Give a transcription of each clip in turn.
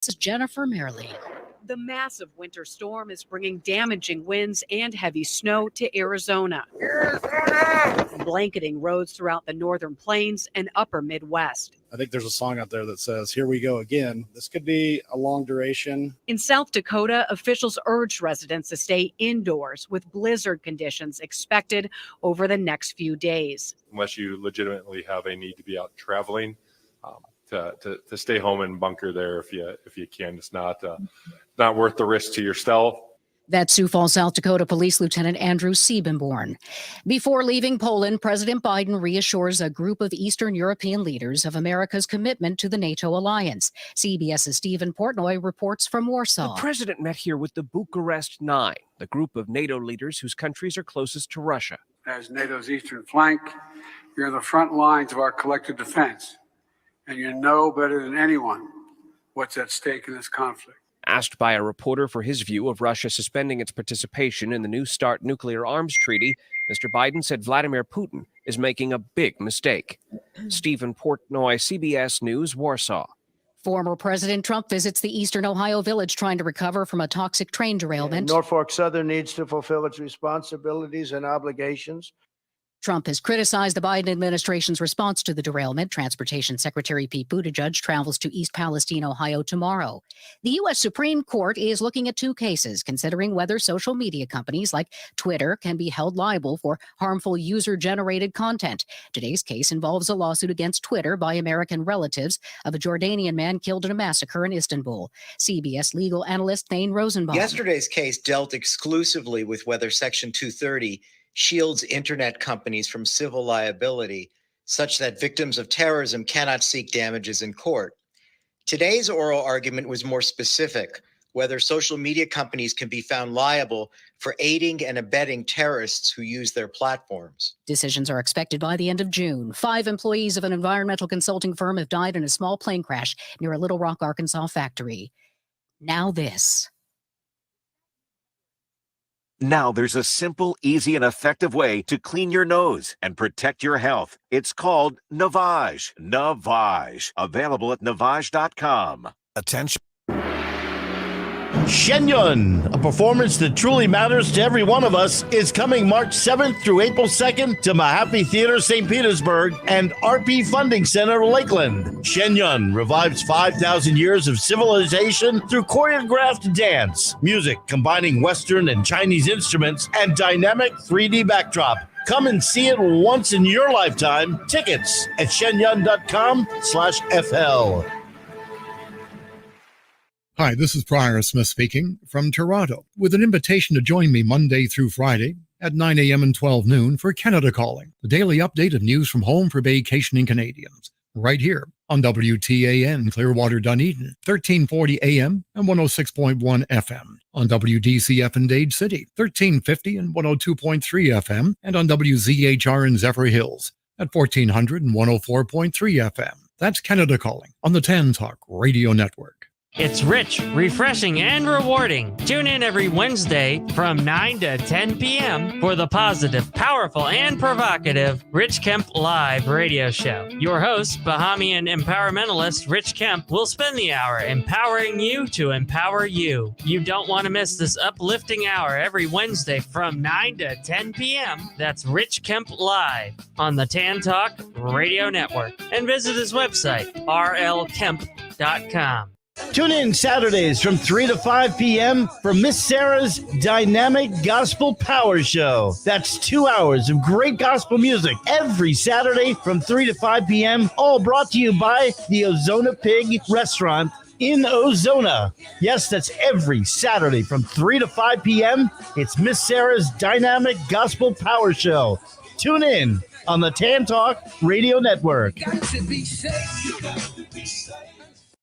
This is Jennifer Merrily. The massive winter storm is bringing damaging winds and heavy snow to Arizona, blanketing roads throughout the northern plains and upper Midwest. I think there's a song out there that says, "Here we go again." This could be a long duration. In South Dakota, officials urged residents to stay indoors with blizzard conditions expected over the next few days. Unless you legitimately have a need to be out traveling, to stay home and bunker there if you can. It's not worth the risk to yourself. That's Sioux Falls, South Dakota Police Lieutenant Andrew Siebenborn. Before leaving Poland, President Biden reassures a group of Eastern European leaders of America's commitment to the NATO alliance. CBS's Stephen Portnoy reports from Warsaw. The president met here with the Bucharest Nine, the group of NATO leaders whose countries are closest to Russia. As NATO's eastern flank, you're on the front lines of our collective defense, and you know better than anyone what's at stake in this conflict. Asked by a reporter for his view of Russia suspending its participation in the New START nuclear arms treaty, Mr. Biden said Vladimir Putin is making a big mistake. Stephen Portnoy, CBS News, Warsaw. Former President Trump visits the eastern Ohio village trying to recover from a toxic train derailment. Norfolk Southern needs to fulfill its responsibilities and obligations. Trump has criticized the Biden administration's response to the derailment. Transportation Secretary Pete Buttigieg travels to East Palestine, Ohio tomorrow. The U.S. Supreme Court is looking at two cases, considering whether social media companies like Twitter can be held liable for harmful user-generated content. Today's case involves a lawsuit against Twitter by American relatives of a Jordanian man killed in a massacre in Istanbul. CBS legal analyst Thane Rosenbaum. Yesterday's case dealt exclusively with whether Section 230 shields internet companies from civil liability such that victims of terrorism cannot seek damages in court. Today's oral argument was more specific, whether social media companies can be found liable for aiding and abetting terrorists who use their platforms. Decisions are expected by the end of June. 5 employees of an environmental consulting firm have died in a small plane crash near a Little Rock, Arkansas factory. Now this. Now there's a simple, easy, and effective way to clean your nose and protect your health. It's called Navage. Navage. Available at Navage.com. Attention. Shenyun, a performance that truly matters to every one of us, is coming March 7th through April 2nd to Mahaffey Theater, St. Petersburg, and RP Funding Center, Lakeland. Shenyun revives 5,000 years of civilization through choreographed dance, music combining Western and Chinese instruments, and dynamic 3D backdrop. Come and see it once in your lifetime. Tickets at shenyun.com/FL. Hi, this is Prior Smith speaking from Toronto with an invitation to join me Monday through Friday at 9 a.m. and 12 noon for Canada Calling, the daily update of news from home for vacationing Canadians, right here on WTAN Clearwater Dunedin, 1340 AM and 106.1 FM, on WDCF in Dade City, 1350 and 102.3 FM, and on WZHR in Zephyr Hills at 1400 and 104.3 FM. That's Canada Calling on the Tan Talk Radio Network. It's rich, refreshing, and rewarding. Tune in every Wednesday from 9 to 10 p.m. for the positive, powerful, and provocative Rich Kemp Live radio show. Your host, Bahamian empowermentalist Rich Kemp, will spend the hour empowering you to empower you. You don't want to miss this uplifting hour every Wednesday from 9 to 10 p.m. That's Rich Kemp Live on the Tan Talk Radio Network. And visit his website, rlkemp.com. Tune in Saturdays from 3 to 5 p.m. for Miss Sarah's Dynamic Gospel Power Show. That's 2 hours of great gospel music every Saturday from 3 to 5 p.m., all brought to you by the Ozona Pig Restaurant in Ozona. Yes, that's every Saturday from 3 to 5 p.m. It's Miss Sarah's Dynamic Gospel Power Show. Tune in on the Tan Talk Radio Network.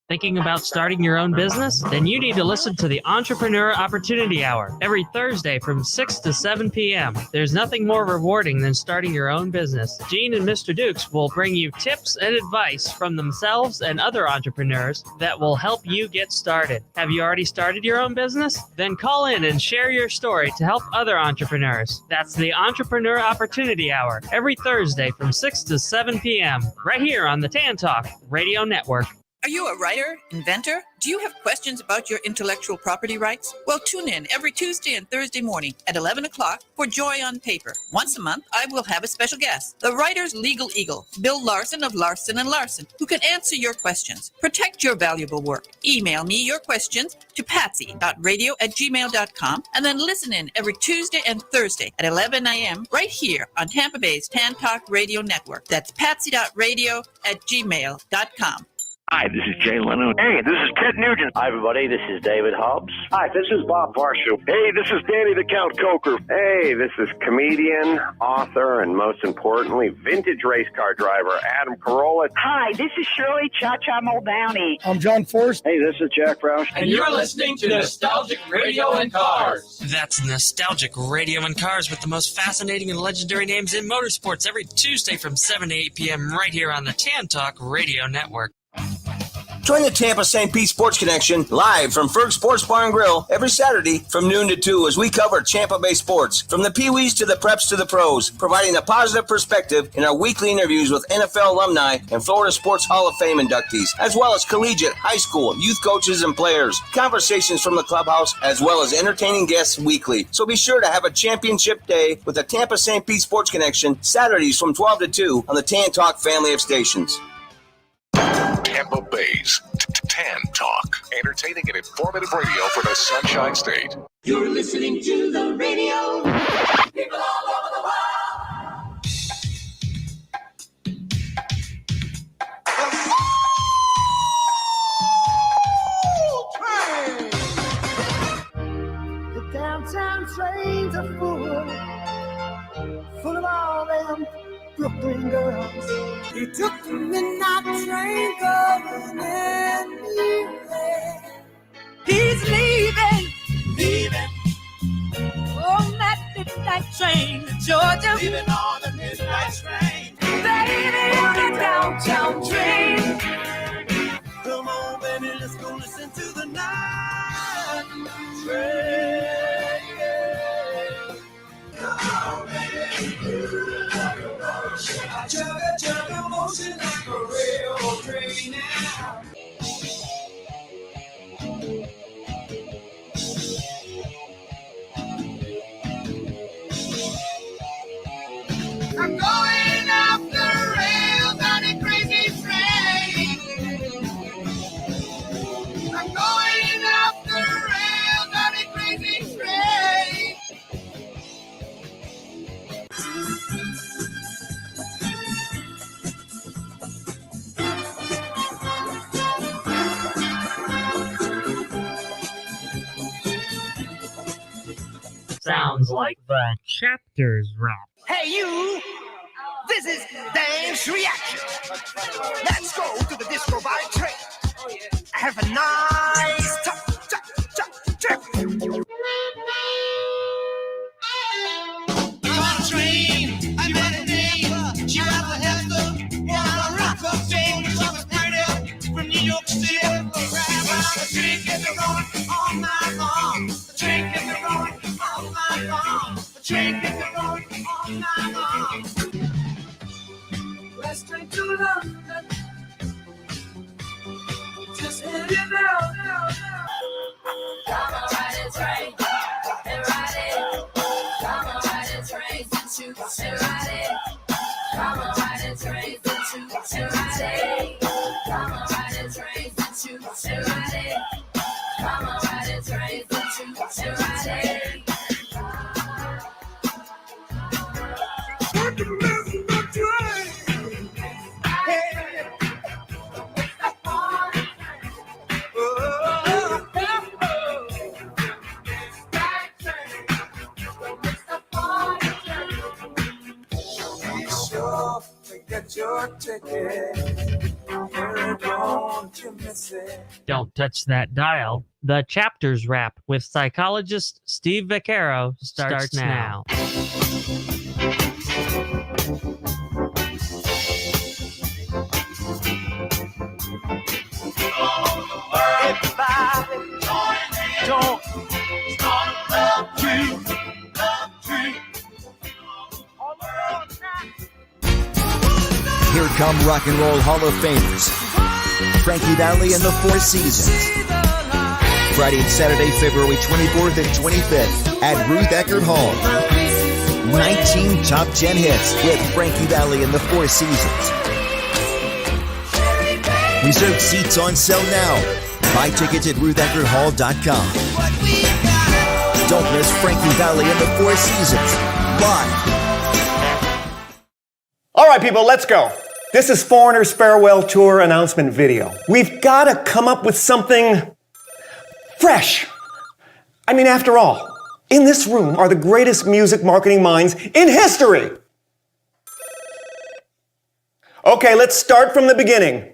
Thinking about starting your own business? Then you need to listen to the Entrepreneur Opportunity Hour every Thursday from 6 to 7 p.m. There's nothing more rewarding than starting your own business. Gene and Mr. Dukes will bring you tips and advice from themselves and other entrepreneurs that will help you get started. Have you already started your own business? Then call in and share your story to help other entrepreneurs. That's the Entrepreneur Opportunity Hour every Thursday from 6 to 7 p.m. right here on the Tan Talk Radio Network. Are you a writer, inventor? Do you have questions about your intellectual property rights? Well, tune in every Tuesday and Thursday morning at 11 o'clock for Joy on Paper. Once a month, I will have a special guest, the writer's legal eagle, Bill Larson of Larson & Larson, who can answer your questions. Protect your valuable work. Email me your questions to patsy.radio@gmail.com and then listen in every Tuesday and Thursday at 11 a.m. right here on Tampa Bay's Tan Talk Radio Network. That's patsy.radio@gmail.com. Hi, this is Jay Leno. Hey, this is Ted Nugent. Hi, everybody. This is David Hobbs. Hi, this is Bob Varsho. Hey, this is Danny the Count Coker. Hey, this is comedian, author, and most importantly, vintage race car driver Adam Carolla. Hi, this is Shirley Cha-Cha Muldowney. I'm John Forrest. Hey, this is Jack Roush. And you're listening to Nostalgic Radio and Cars. That's Nostalgic Radio and Cars with the most fascinating and legendary names in motorsports every Tuesday from 7 to 8 p.m. right here on the Tan Talk Radio Network. Join the Tampa St. Pete Sports Connection live from Ferg Sports Bar and Grill every Saturday from noon to 2 as we cover Tampa Bay sports, from the Pee-wees to the preps to the pros, providing a positive perspective in our weekly interviews with NFL alumni and Florida Sports Hall of Fame inductees, as well as collegiate, high school, youth coaches and players, conversations from the clubhouse, as well as entertaining guests weekly. So be sure to have a championship day with the Tampa St. Pete Sports Connection Saturdays from 12 to 2 on the Tan Talk family of stations. Tampa Bay's Tan Talk. Entertaining and informative radio for the Sunshine State. You're listening to the radio. People all over the world. The downtown trains are full of all them Brooklyn girls. He took the midnight train going anywhere. He's leaving on that midnight train to Georgia. Leaving on the midnight train. Baby, on the downtown train. Come on, baby, let's go listen to the night train. Come on, baby. Chug a motion like a railroad train now. I'm going off the rails on a crazy train. I'm going off the rails on a crazy train. Sounds like the Chapters Wrap. Hey, you! This is Dance Reaction. Let's go to the disco by train. Have a nice trip. I'm on a train. I met a neighbor. She was a Hester. On a rock up train. She was pretty from New York City. The train gets rolling all night long. The train gets rolling all night long. The train gets rolling all night long. Let's train to London. Just heading out. Come on, ride the train and ride it. Come on, ride the train and shoot and ride it. Come on, ride the train and shoot and ride it. Come on, ride the train and shoot and ride it. Come on, ride the train and shoot and ride it. Get your ticket. Don't you miss it. Don't touch that dial. The Chapters Wrap with psychologist Steve Vaccaro starts now. Everybody, don't start a love tree. Here come Rock and Roll Hall of Famers. Frankie Valli and the Four Seasons. Friday and Saturday, February 24th and 25th at Ruth Eckerd Hall. 19 top 10 hits with Frankie Valli and the Four Seasons. Reserved seats on sale now. Buy tickets at rutheckerdhall.com. Don't miss Frankie Valli and the Four Seasons live. All right, people, let's go. This is Foreigner's farewell tour announcement video. We've got to come up with something fresh. I mean, after all, in this room are the greatest music marketing minds in history. Okay, let's start from the beginning.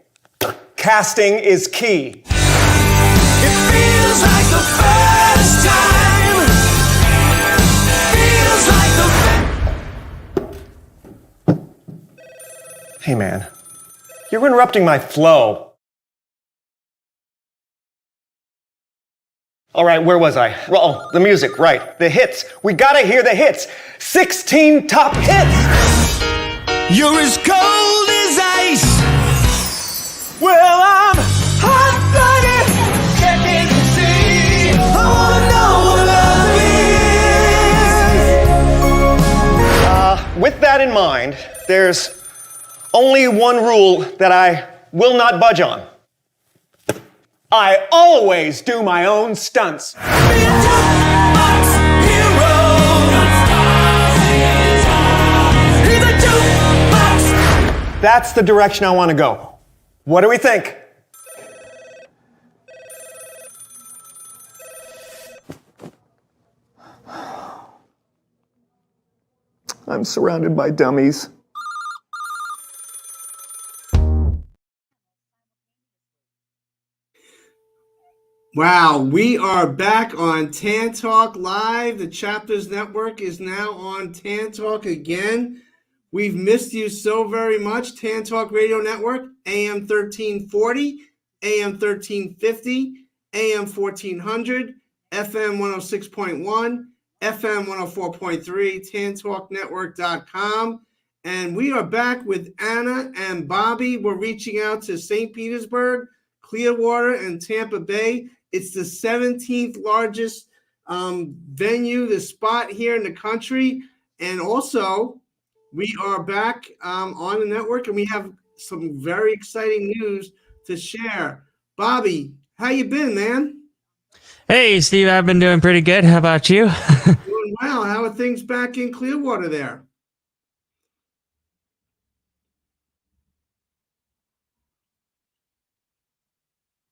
Casting is key. It feels like the first time. Feels like the Hey, man, you're interrupting my flow. All right, where was I? Oh, the music, right. The hits. We gotta hear the hits. 16 top hits! You're as cold as ice. Well, I'm hot-blooded. Checking to see. I wanna know what love is. With that in mind, there's only one rule that I will not budge on. I always do my own stunts. That's the direction I want to go. What do we think? I'm surrounded by dummies. Wow, we are back on Tan Talk Live. The Chapters Network is now on Tan Talk again. We've missed you so very much. Tan Talk Radio Network, AM 1340, AM 1350, AM 1400, FM 106.1, FM 104.3, tantalknetwork.com. And we are back with Anna and Bobby. We're reaching out to St. Petersburg, Clearwater, and Tampa Bay. It's the 17th largest venue, the spot here in the country. And also, we are back on the network, and we have some very exciting news to share. Bobby, how you been, man? Hey, Steve, I've been doing pretty good. How about you? Doing well. How are things back in Clearwater there?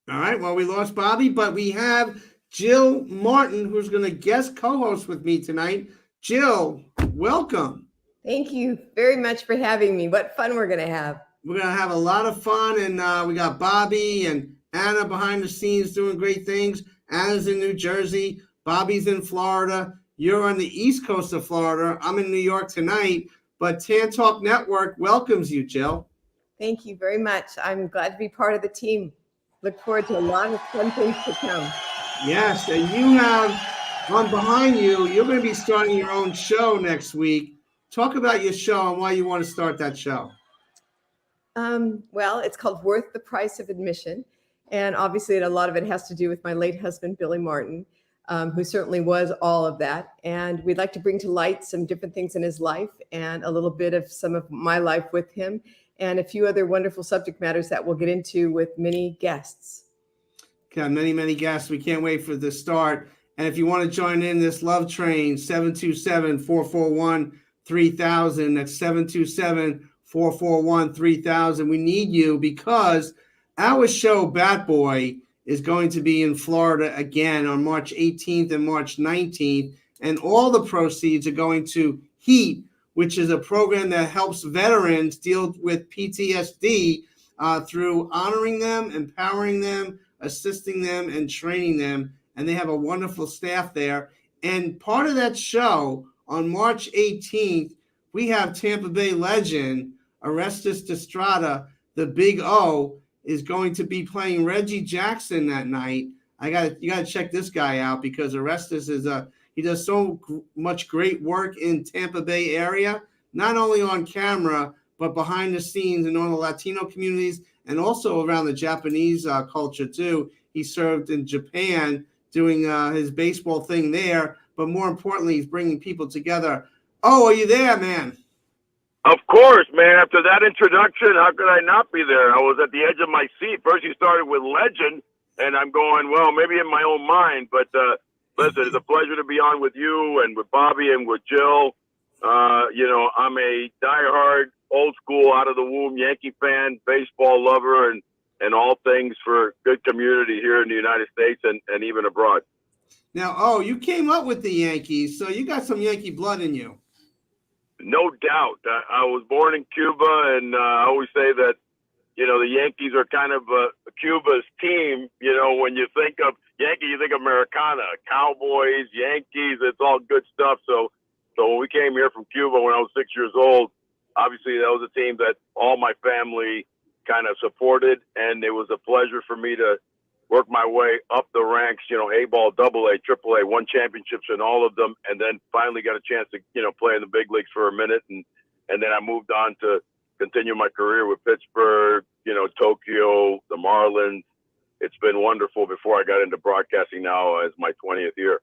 All right, well, we lost Bobby, but we have Jill Martin, who's going to guest co-host with me tonight. Jill, welcome. Thank you very much for having me. What fun we're going to have. We're going to have a lot of fun, and we got Bobby and Anna behind the scenes doing great things. Anna's in New Jersey. Bobby's in Florida. You're on the East Coast of Florida. I'm in New York tonight, but Tan Talk Network welcomes you, Jill. Thank you very much. I'm glad to be part of the team. Look forward to a lot of fun things to come. Yes, and you have on behind you, you're going to be starting your own show next week. Talk about your show and why you want to start that show. Well, it's called Worth the Price of Admission. And obviously, a lot of it has to do with my late husband, Billy Martin, who certainly was all of that. And we'd like to bring to light some different things in his life and a little bit of some of my life with him, and a few other wonderful subject matters that we'll get into with many guests. Got many, many guests. We can't wait for the start. And if you want to join in this love train, 727-441-3000. That's 727-441-3000. We need you because our show, Bat Boy, is going to be in Florida again on March 18th and March 19th. And all the proceeds are going to HEAT, which is a program that helps veterans deal with PTSD through honoring them, empowering them, assisting them, and training them. And they have a wonderful staff there. And part of that show on March 18th, we have Tampa Bay legend Orestes Destrada, the Big O, is going to be playing Reggie Jackson that night. You gotta check this guy out because Orestes he does so much great work in Tampa Bay area, not only on camera, but behind the scenes in all the Latino communities and also around the Japanese culture too. He served in Japan doing his baseball thing there, but more importantly, he's bringing people together. Oh, are you there, man? Of course, man. After that introduction, how could I not be there? I was at the edge of my seat. First, you started with legend, and I'm going, well, maybe in my own mind. But listen, it's a pleasure to be on with you and with Bobby and with Jill. I'm a diehard, old school, out of the womb Yankee fan, baseball lover, and all things for good community here in the United States and even abroad. Now, you came up with the Yankees, so you got some Yankee blood in you. No doubt. I was born in Cuba, and I always say that, the Yankees are kind of Cuba's team. When you think of Yankee, you think of Americana, Cowboys, Yankees, it's all good stuff. So when we came here from Cuba when I was 6 years old, obviously that was a team that all my family kind of supported, and it was a pleasure for me to work my way up the ranks, A-ball, AA, AAA, won championships in all of them, and then finally got a chance to, play in the big leagues for a minute. And then I moved on to continue my career with Pittsburgh, Tokyo, the Marlins. It's been wonderful before I got into broadcasting now as my 20th year.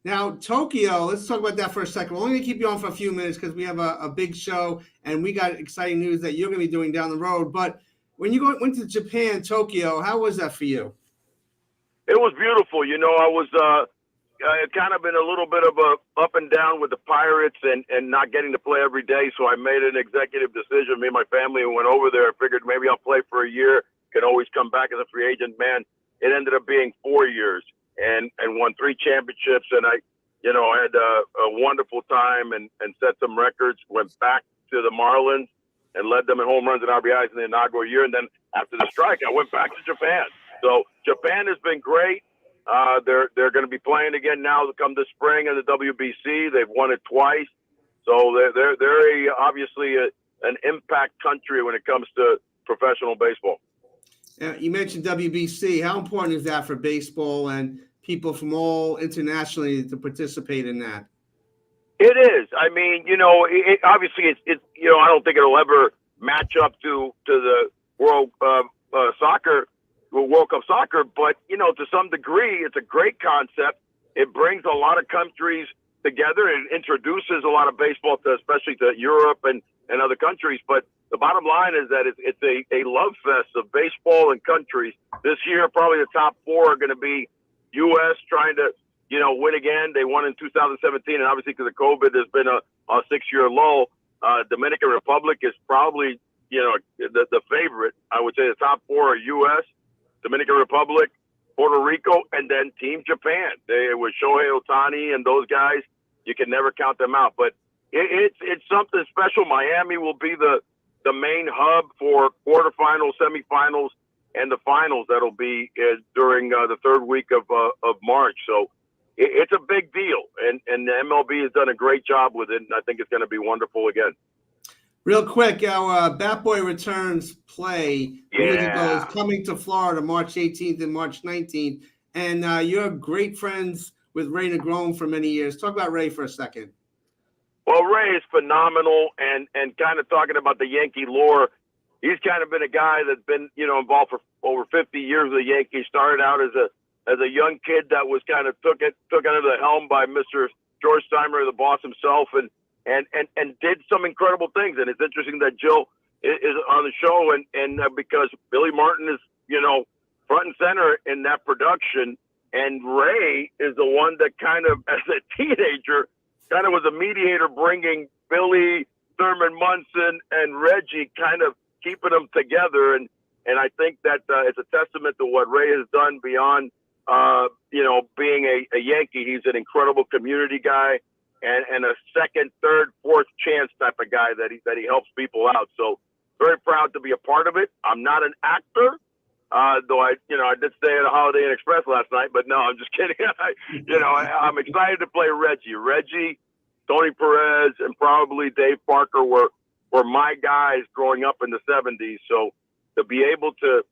Now, Tokyo, let's talk about that for a second. We're only going to keep you on for a few minutes because we have a big show, and we got exciting news that you're going to be doing down the road. But when you went to Japan, Tokyo, how was that for you? It was beautiful. I was kind of been a little bit of a up and down with the Pirates and not getting to play every day. So I made an executive decision. Me and my family went over there. I figured maybe I'll play for a year, can always come back as a free agent. Man, it ended up being 4 years and won 3 championships. And I had a wonderful time and set some records, went back to the Marlins and led them in home runs and RBIs in the inaugural year. And then after the strike, I went back to Japan. So Japan has been great. They're going to be playing again now to come this spring in the WBC. They've won it twice. So they're obviously an impact country when it comes to professional baseball. You mentioned WBC. How important is that for baseball and people from all internationally to participate in that? It is. I mean, obviously it's I don't think it'll ever match up to the World Cup soccer, but to some degree, it's a great concept. It brings a lot of countries together. It introduces a lot of baseball especially to Europe and other countries. But the bottom line is that it's a love fest of baseball and countries. This year, probably the top 4 are going to be U.S. trying to win again. They won in 2017, and obviously because of COVID, there's been a 6-year lull. Dominican Republic is probably the favorite. I would say the top 4 are U.S., Dominican Republic, Puerto Rico, and then Team Japan. With Shohei Ohtani and those guys, you can never count them out. But it's something special. Miami will be the main hub for quarterfinals, semifinals, and the finals. That'll be during the 3rd week of March. So it's a big deal, and the MLB has done a great job with it, and I think it's going to be wonderful again. Real quick, our Bat Boy Returns play is coming to Florida March 18th and March 19th. And you're great friends with Ray Negron for many years. Talk about Ray for a second. Well, Ray is phenomenal, and kind of talking about the Yankee lore, he's kind of been a guy that's been involved for over 50 years with the Yankees. Started out as a young kid that was kind of took under the helm by Mr. George Steinbrenner, the boss himself, and did some incredible things. And it's interesting that Jill is on the show, and because Billy Martin is, front and center in that production, and Ray is the one that kind of, as a teenager, kind of was a mediator, bringing Billy, Thurman Munson, and Reggie, kind of keeping them together. And I think that it's a testament to what Ray has done beyond, being a Yankee. He's an incredible community guy. And a second, third, fourth chance type of guy that he helps people out. So very proud to be a part of it. I'm not an actor, though I did stay at a Holiday Inn Express last night. But no, I'm just kidding. I'm excited to play Reggie, Tony Perez, and probably Dave Parker were my guys growing up in the 70s. So to be able to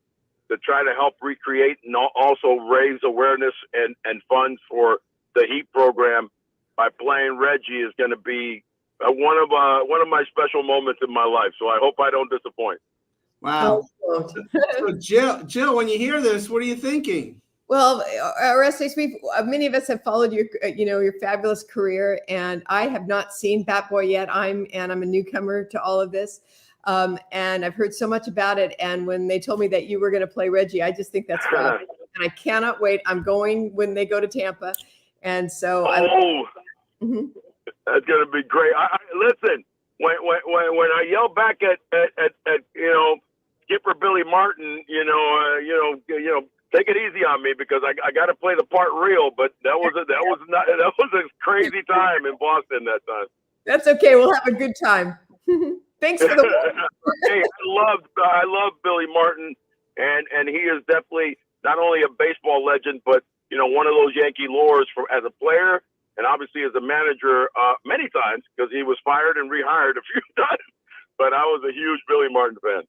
try to help recreate and also raise awareness and funds for the Heat program by playing Reggie is going to be one of my special moments in my life. So I hope I don't disappoint. Wow. Oh, So Jill, when you hear this, what are you thinking? Well, Orestes, many of us have followed your fabulous career, and I have not seen Bat Boy yet. I'm a newcomer to all of this, and I've heard so much about it. And when they told me that you were going to play Reggie, I just think that's fabulous, and I cannot wait. I'm going when they go to Tampa, and so that's going to be great. Listen, when I yell back at Skipper Billy Martin, take it easy on me because I got to play the part real. But that was a crazy time in Boston that time. That's okay. We'll have a good time. Thanks for the. Hey, I love Billy Martin, and he is definitely not only a baseball legend, but one of those Yankee lores as a player and obviously as a manager many times because he was fired and rehired a few times. But I was a huge Billy Martin fan.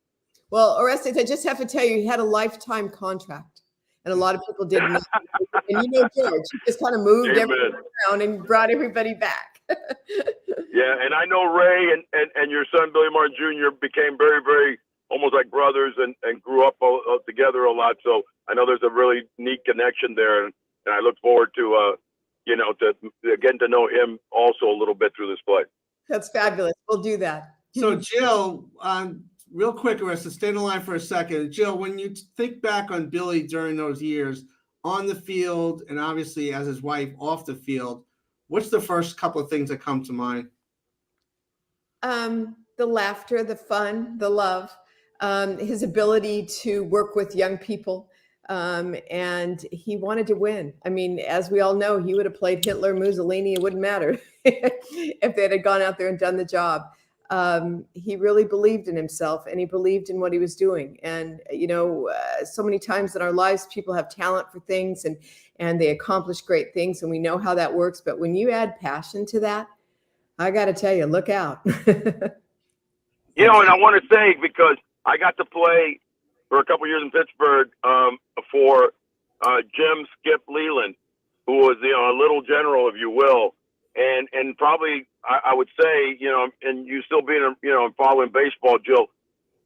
Well, Orestes, I just have to tell you, he had a lifetime contract. And a lot of people didn't know. And George, he just kind of moved everything around and brought everybody back. Yeah, and I know Ray and your son, Billy Martin Jr., became very, very almost like brothers and grew up together a lot. So I know there's a really neat connection there. And I look forward to, getting to know him also a little bit through this play. That's fabulous. We'll do that. So, Jill, real quick, Arista, stay on the line for a second. Jill, when you think back on Billy during those years on the field and obviously as his wife off the field, what's the first couple of things that come to mind? The laughter, the fun, the love, his ability to work with young people. And he wanted to win. I mean, as we all know, he would have played Hitler, Mussolini. It wouldn't matter if they had gone out there and done the job. He really believed in himself and he believed in what he was doing. And, so many times in our lives, people have talent for things and they accomplish great things and we know how that works. But when you add passion to that, I got to tell you, look out. And I want to say, because I got to play for a couple of years in Pittsburgh for Jim Skip Leland, who was, a little general, if you will. And probably I would say, and you still being, following baseball, Jill,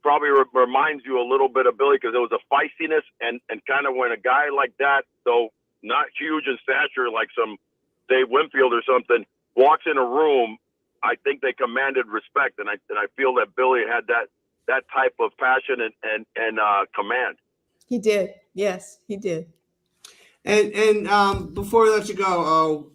probably reminds you a little bit of Billy because there was a feistiness and kind of when a guy like that, though not huge in stature like some Dave Winfield or something, walks in a room, I think they commanded respect. And I feel that Billy had that type of passion and command. He did. Yes, he did. And before we let you go,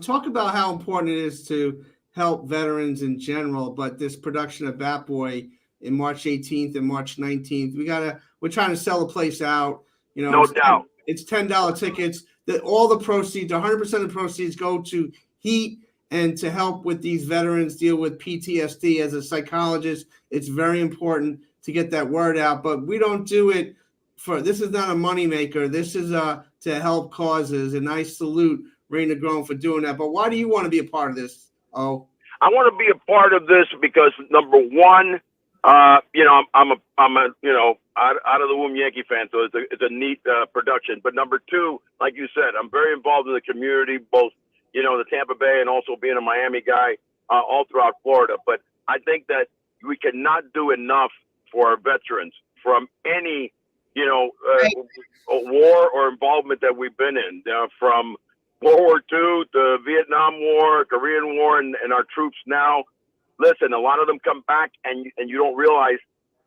talk about how important it is to help veterans in general, but this production of Bat Boy in March 18th and March 19th, we're trying to sell the place out. No doubt. It's $10 tickets. That all the proceeds, 100% of the proceeds go to HEAT and to help with these veterans deal with PTSD. As a psychologist, it's very important to get that word out, but we don't do it this is not a moneymaker. This is to help causes, and I salute Ray Negron for doing that. But why do you want to be a part of this? I want to be a part of this because number one, I'm a out of the womb Yankee fan, so it's a neat production. But number two, like you said, I'm very involved in the community, both the Tampa Bay and also being a Miami guy all throughout Florida. But I think that we cannot do enough for our veterans from any war or involvement that we've been in, from World War II, the Vietnam War, Korean War, and our troops now. Listen, a lot of them come back and you don't realize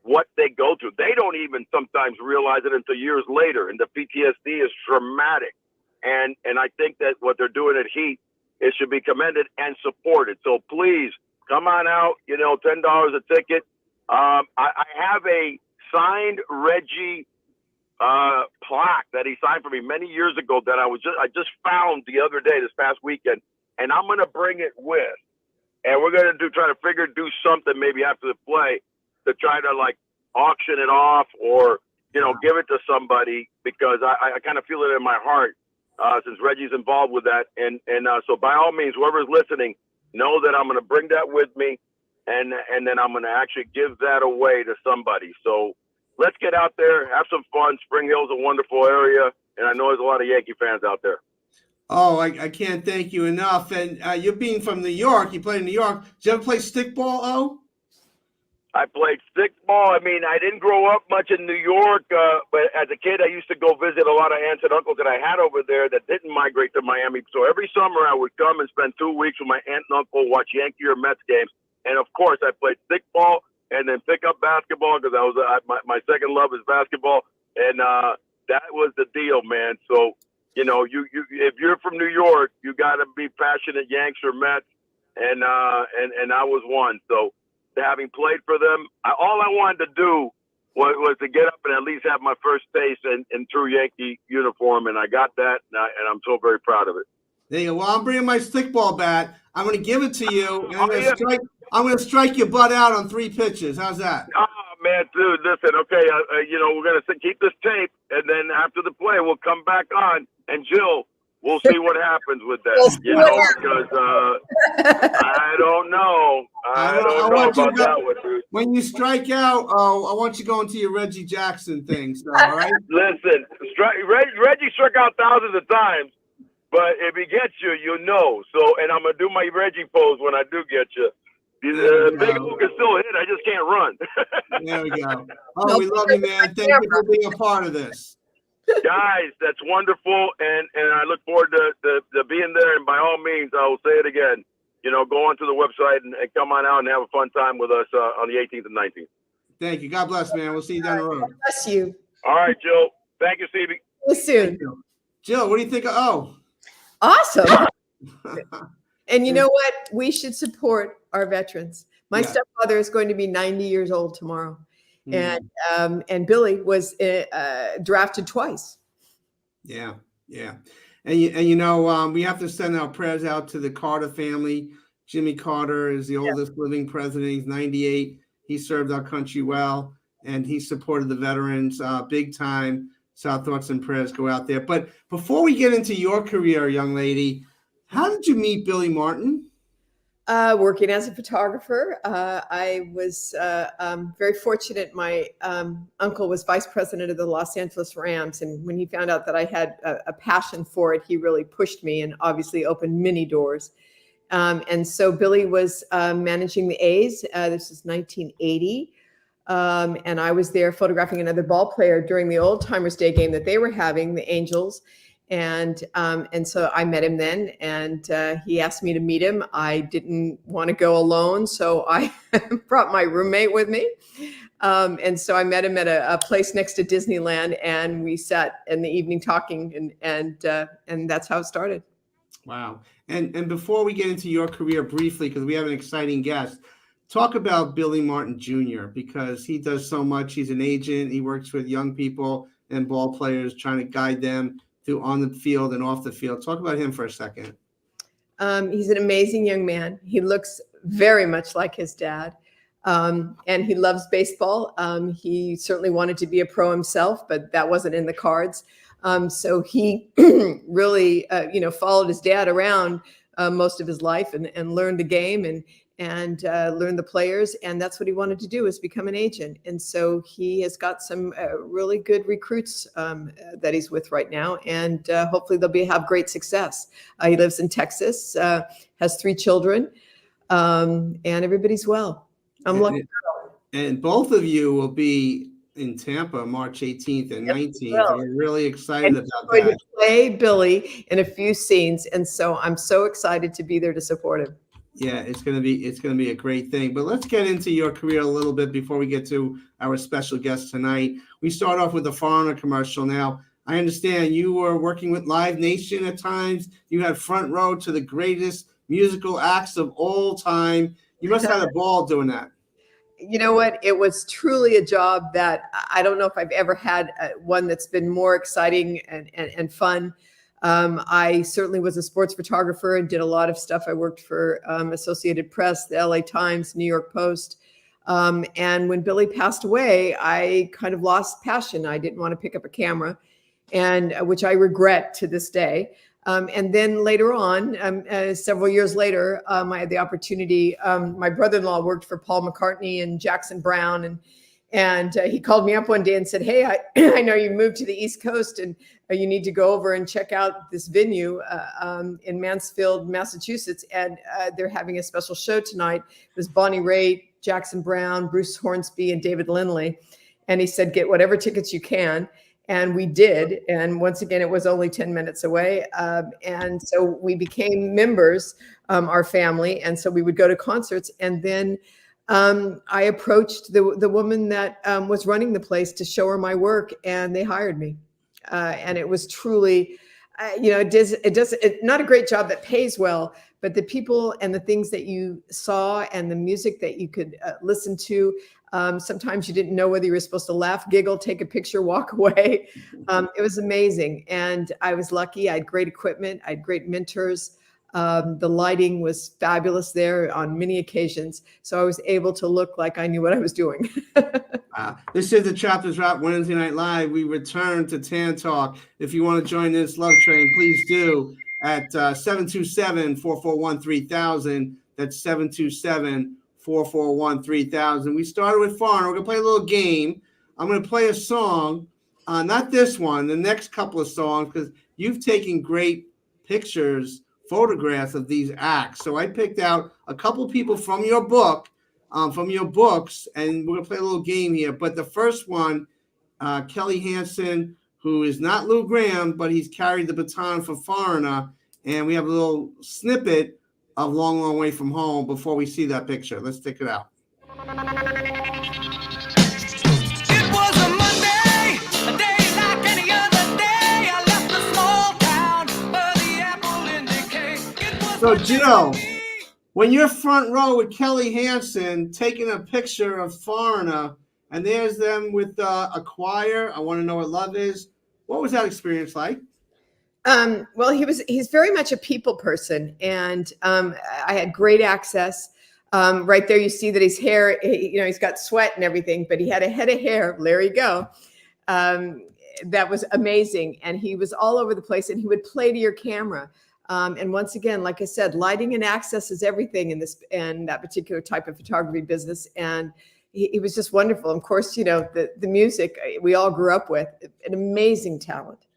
what they go through. They don't even sometimes realize it until years later. And the PTSD is traumatic. And I think that what they're doing at HEAT, it should be commended and supported. So please come on out, $10 a ticket. I have a signed Reggie plaque that he signed for me many years ago that I just found the other day, this past weekend, and I'm going to bring it with, and we're going to try to do something maybe after the play to try to auction it off or, give it to somebody because I kind of feel it in my heart since Reggie's involved with that. And so by all means, whoever's listening, know that I'm going to bring that with me and then I'm going to actually give that away to somebody. So let's get out there, have some fun. Spring Hill's a wonderful area, and I know there's a lot of Yankee fans out there. Oh, I can't thank you enough. And you're being from New York. You play in New York. Did you ever play stickball, I played stickball. I mean, I didn't grow up much in New York, but as a kid, I used to go visit a lot of aunts and uncles that I had over there that didn't migrate to Miami. So every summer, I would come and spend 2 weeks with my aunt and uncle, watch Yankee or Mets games. And of course, I played stickball and then pick up basketball because I was my second love is basketball, and that was the deal, man. So you know, you if you're from New York, you got to be passionate Yanks or Mets, and I was one. So having played for them, all I wanted to do was to get up and at least have my first taste in true Yankee uniform, and I got that, and I'm so very proud of it. There you go. Well, I'm bringing my stickball bat. I'm going to give it to you, and I'm going to strike your butt out on 3 pitches. How's that? Oh, man, dude, listen, okay, you know, we're going to keep this tape, and then after the play, we'll come back on, and Jill, we'll see what happens with that, you know, because I don't know. I don't know about that one, dude. When you strike out, I want you going to your Reggie Jackson thing, so, all right? Listen, Reggie struck out thousands of times, but if he gets you, you know. So, and I'm going to do my Reggie pose when I do get you. Big O can still hit. I just can't run. There we go. Oh, we love you, man. Thank you for being a part of this. Guys, that's wonderful, and I look forward to being there. And by all means, I will say it again. You know, go onto the website and come on out and have a fun time with us on the 18th and 19th. Thank you. God bless, man. We'll see you down the road. God bless you. All right, Jill. Thank you, Stevie. See you soon. Jill, what do you think of O? Awesome. And you know what? We should support our veterans. My stepfather is going to be 90 years old tomorrow. And Billy was drafted twice. Yeah. And you know, we have to send our prayers out to the Carter family. Jimmy Carter is the oldest living president. He's 98. He served our country well, and he supported the veterans big time. So our thoughts and prayers go out there. But before we get into your career, young lady, how did you meet Billy Martin? Working as a photographer. I was very fortunate. My uncle was vice president of the Los Angeles Rams. And when he found out that I had a passion for it, he really pushed me and obviously opened many doors. And so Billy was managing the A's. This is 1980. And I was there photographing another ball player during the Old Timers Day game that they were having, the Angels. And so I met him then, and he asked me to meet him. I didn't want to go alone, so I brought my roommate with me. And so I met him at a place next to Disneyland, and we sat in the evening talking, and that's how it started. Wow. And before we get into your career briefly, because we have an exciting guest, talk about Billy Martin Jr., because he does so much. He's an agent. He works with young people and ball players, trying to guide them through on the field and off the field. Talk about him for a second. He's an amazing young man. He looks very much like his dad, and he loves baseball. He certainly wanted to be a pro himself, but that wasn't in the cards. So he really, followed his dad around most of his life and learned the game and learn the players. And that's what he wanted to do, is become an agent. And so he has got some really good recruits that he's with right now. And hopefully they'll have great success. He lives in Texas, has 3 children, and everybody's well. I'm lucky. And both of you will be in Tampa March 18th and 19th. We're really excited about that. I'm going to play Billy in a few scenes. And so I'm so excited to be there to support him. Yeah, it's gonna be a great thing. But let's get into your career a little bit before we get to our special guest tonight. We start off with the Foreigner commercial. Now, I understand you were working with Live Nation at times. You had front row to the greatest musical acts of all time. You must have had a ball doing that. You know what? It was truly a job that I don't know if I've ever had one that's been more exciting and fun. I certainly was a sports photographer and did a lot of stuff. I worked for Associated Press, the LA Times, New York Post. And when Billy passed away, I kind of lost passion. I didn't want to pick up a camera, and which I regret to this day. And then later on, several years later, I had the opportunity. My brother-in-law worked for Paul McCartney and Jackson Browne, and he called me up one day and said, "Hey, I know you moved to the East Coast, and you need to go over and check out this venue in Mansfield, Massachusetts, and they're having a special show tonight." It was Bonnie Raitt, Jackson Brown, Bruce Hornsby, and David Lindley. And he said, get whatever tickets you can. And we did. And once again, it was only 10 minutes away. And so we became members, our family. And so we would go to concerts. And then I approached the woman that was running the place to show her my work, and they hired me. And it was truly, it's not a great job that pays well, but the people and the things that you saw and the music that you could listen to, sometimes you didn't know whether you were supposed to laugh, giggle, take a picture, walk away. It was amazing. And I was lucky. I had great equipment. I had great mentors. The lighting was fabulous there on many occasions. So I was able to look like I knew what I was doing. This is the Chapters Wrap Wednesday Night Live. We return to Tan Talk. If you want to join this love train, please do at 727-441-3000. That's 727-441-3000. We started with Foreigner. We're going to play a little game. I'm going to play a song, not this one, the next couple of songs, because you've taken great pictures, photographs of these acts. So I picked out a couple people from your book, from your books, and we're going to play a little game here. But the first one, Kelly Hansen, who is not Lou Graham, but he's carried the baton for Foreigner. And we have a little snippet of Long, Long Way From Home before we see that picture. Let's check it out. It was a Monday, a day like any other day. I left a small town where the apple in decay. So, Joe, when you're front row with Kelly Hansen taking a picture of Foreigner, and there's them with a choir, I Want to Know What Love Is. What was that experience like? Well, he's very much a people person, and I had great access. Right there, you see that his hair, he's got sweat and everything, but he had a head of hair. There you go. That was amazing. And he was all over the place, and he would play to your camera. And once again, like I said, lighting and access is everything in that particular type of photography business. And he was just wonderful. Of course, the music we all grew up with, an amazing talent.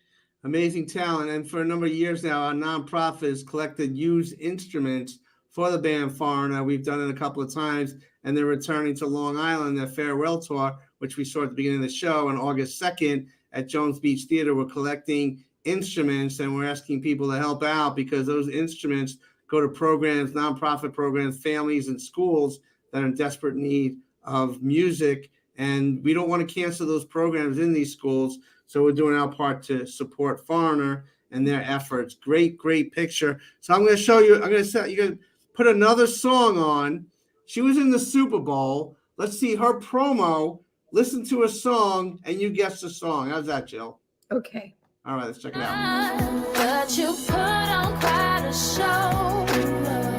Amazing talent. And for a number of years now, our nonprofit has collected used instruments for the band Foreigner. We've done it a couple of times, and they're returning to Long Island, their farewell tour, which we saw at the beginning of the show on August 2nd at Jones Beach Theater. We're collecting instruments, and we're asking people to help out because those instruments go to programs, nonprofit programs, families, and schools that are in desperate need of music. And we don't want to cancel those programs in these schools. So we're doing our part to support Foreigner and their efforts. Great, great picture. So I'm going to show you, you're going to put another song on. She was in the Super Bowl. Let's see her promo. Listen to a song and you guess the song. How's that, Jill? Okay. All right, let's check it out. But you put on quite a show.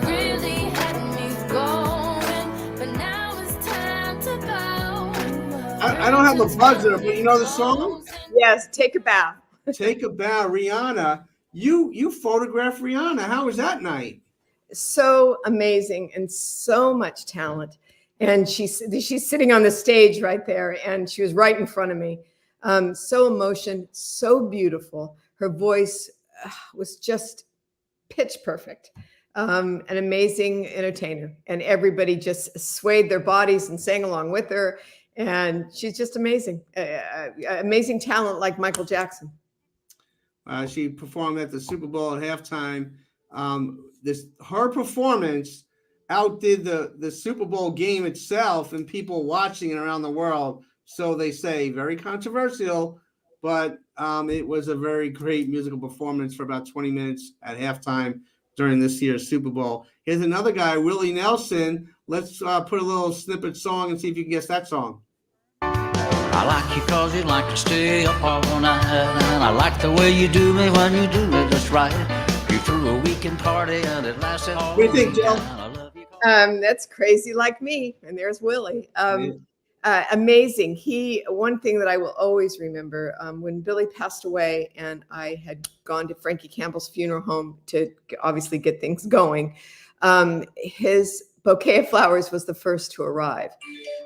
Really had me going. But now it's time to go. I don't have a buzzer, but you know the song? Yes, Take a Bow. Take a Bow. Rihanna. You photographed Rihanna. How was that night? So amazing and so much talent. And she's sitting on the stage right there, and she was right in front of me. So emotion, so beautiful. Her voice was just pitch perfect. An amazing entertainer, and everybody just swayed their bodies and sang along with her. And she's just amazing, amazing talent like Michael Jackson. She performed at the Super Bowl at halftime. Her performance outdid the Super Bowl game itself and people watching it around the world. So they say, very controversial, but it was a very great musical performance for about 20 minutes at halftime during this year's Super Bowl. Here's another guy, Willie Nelson. Let's put a little snippet song and see if you can guess that song. I like you cause you like to stay up all night, and I like the way you do me when you do it just right. You threw a weekend party and it lasted all What do you think, Jill? That's Crazy Like Me, and there's Willie. Amazing. One thing that I will always remember, when Billy passed away and I had gone to Frankie Campbell's funeral home to obviously get things going, his bouquet of flowers was the first to arrive.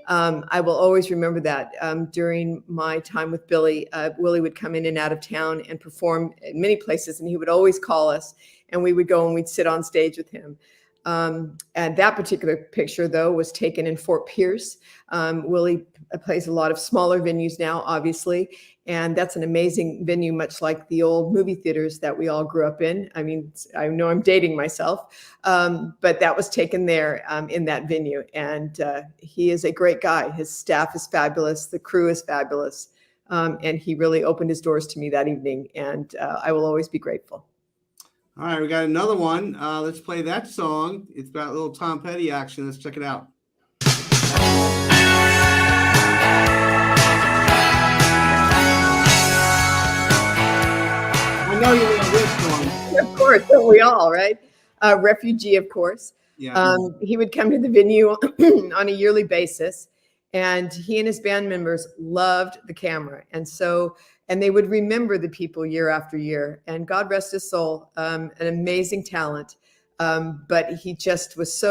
I will always remember that. During my time with Billy, Willie would come in and out of town and perform in many places, and he would always call us, and we would go and we'd sit on stage with him. And that particular picture, though, was taken in Fort Pierce. Willie plays a lot of smaller venues now, obviously. And that's an amazing venue, much like the old movie theaters that we all grew up in. I mean, I know I'm dating myself, but that was taken there in that venue. And he is a great guy. His staff is fabulous. The crew is fabulous. And he really opened his doors to me that evening. And I will always be grateful. All right, we got another one. Let's play that song. It's got a little Tom Petty action. Let's check it out. I know you know this song. Of course, don't we all, right? Refugee, of course. Yeah. He would come to the venue on a yearly basis, and he and his band members loved the camera. And they would remember the people year after year. And God rest his soul, an amazing talent. But he just was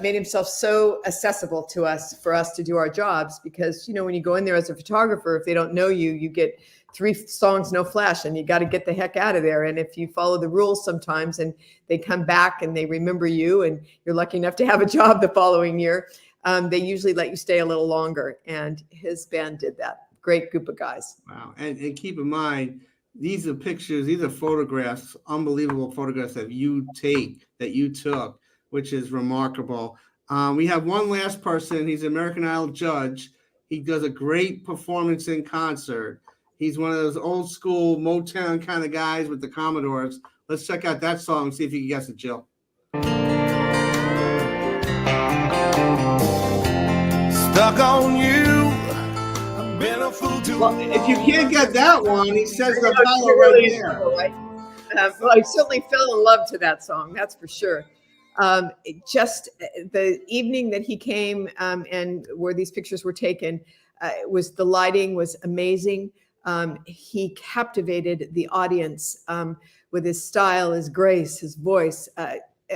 made himself so accessible to us for us to do our jobs. Because, when you go in there as a photographer, if they don't know you, you get 3 songs, no flash, and you got to get the heck out of there. And if you follow the rules sometimes and they come back and they remember you and you're lucky enough to have a job the following year, they usually let you stay a little longer. And his band did that. Great group of guys. Wow. And keep in mind, these are pictures, these are photographs, unbelievable photographs that you took, which is remarkable. We have one last person. He's an American Idol judge. He does a great performance in concert. He's one of those old school Motown kind of guys with the Commodores. Let's check out that song and see if you can guess it, Jill. Stuck on you. Well, if you can't get that one, he says the fellow right there. Well, I certainly fell in love to that song, that's for sure. Just the evening that he came and where these pictures were taken, the lighting was amazing. He captivated the audience with his style, his grace, his voice.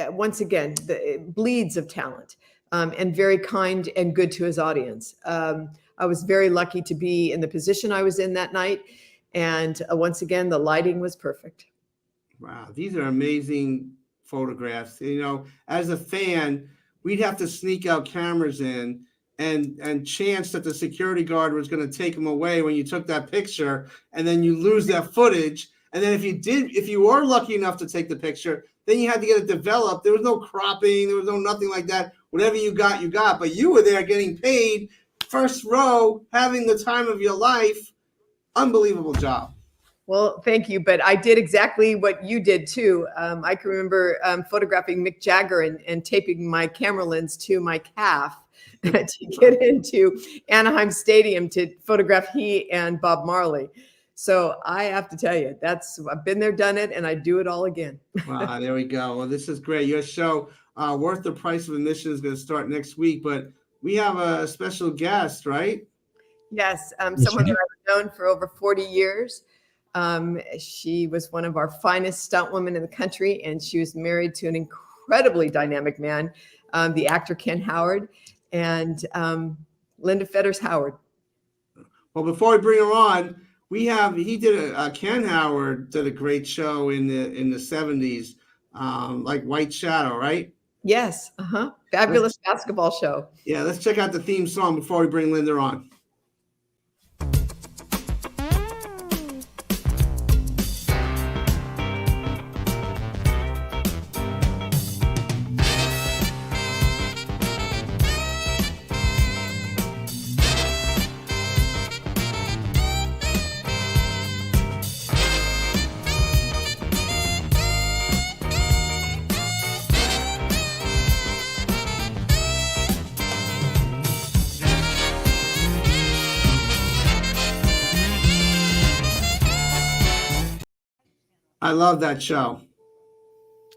Once again, it bleeds of talent and very kind and good to his audience. I was very lucky to be in the position I was in that night. And once again, the lighting was perfect. Wow, these are amazing photographs. As a fan, we'd have to sneak out cameras in and chance that the security guard was going to take them away when you took that picture, and then you lose that footage. And then if you were lucky enough to take the picture, then you had to get it developed. There was no cropping, there was no nothing like that. Whatever you got. But you were there getting paid, first row, having the time of your life. Unbelievable job. Well, thank you. But I did exactly what you did too. I can remember photographing Mick Jagger and taping my camera lens to my calf to get into Anaheim Stadium to photograph he and Bob Marley. So I have to tell you, I've been there, done it, and I do it all again. Wow, there we go. Well, this is great. Your show, Worth the Price of Admission, is going to start next week, but we have a special guest, right? Yes, someone that I've known for over 40 years. She was one of our finest stunt women in the country, and she was married to an incredibly dynamic man, the actor Ken Howard, and Linda Fetters Howard. Well, before we bring her on, Ken Howard did a great show in the 70s, like White Shadow, right? Yes, fabulous basketball show. Yeah, let's check out the theme song before we bring Linda on. I love that show.